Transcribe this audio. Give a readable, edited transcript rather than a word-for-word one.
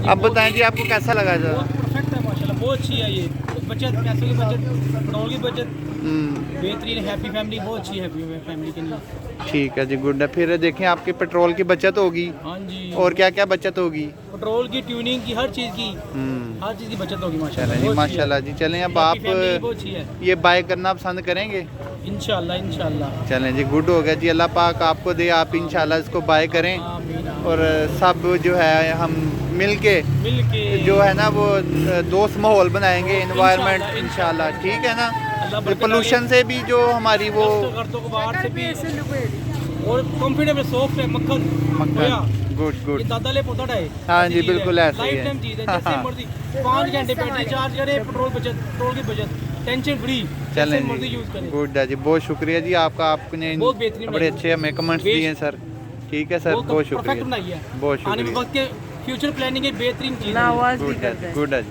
अब बताएं जी आपको कैसा लगा सर? बहुत परफेक्ट है माशाल्लाह, बहुत अच्छी है ये। बचत, पैसों की बचत, पेट्रोल की बचत, बेहतरीन। हैप्पी फैमिली, बहुत अच्छी हैप्पी फैमिली के लिए। ठीक है जी, गुड है। फिर देखें आपकी पेट्रोल की बचत होगी हाँ जी, और क्या क्या बचत होगी? पेट्रोल की, ट्यूनिंग की, हर चीज़ की, हर चीज़ की बचत होगी माशाल्लाह। चलें जी, बहुत अच्छी है। माशाल्लाह जी। चलें अब हैप्पी फैमिली आप बहुत अच्छी है। ये बाय करना पसंद करेंगे? इंशाल्लाह इंशाल्लाह। चलें जी, गुड हो गया जी। अल्लाह पाक आपको दे, आप इंशाल्लाह इसको बाय करें आमीन आमीन। और सब जो है हम मिल के मिलके जो है ना वो दोस्त माहौल बनाएंगे, इन्वायरमेंट इंशाल्लाह। ठीक है ना? अल्लाह बरकत पोल्यूशन से भी जो हमारी वो गर्दों को बाहर से भी, और कंफर्टेबल सॉफ्ट है, मक्खन खोया। Good good. ये दादा ले पोता है। हाँ जी, बिल्कुल ऐसे ही लाइफ है। टाइम चीज़ है, जैसे मर्जी 5 घंटे बैटरी चार्ज करें, पेट्रोल की बचत, टेंशन फ्री, चलें जैसे मर्जी जी, यूज़ करें। गुड है जी। बहुत शुक्रिया जी आपका, आपने बहुत बेहतरीन बड़े अच्छे हमें कमेंट्स दिए हैं सर। ठीक है सर, बहुत परफेक्ट शुक्रिया। बनाई है। बहुत आने शुक्रिया। वक्त के फ्यूचर प्लानिंग एक बेहतरीन चीज़ ना है। आवाज़ भी गुड है करते जी, हैं। गुड है जी।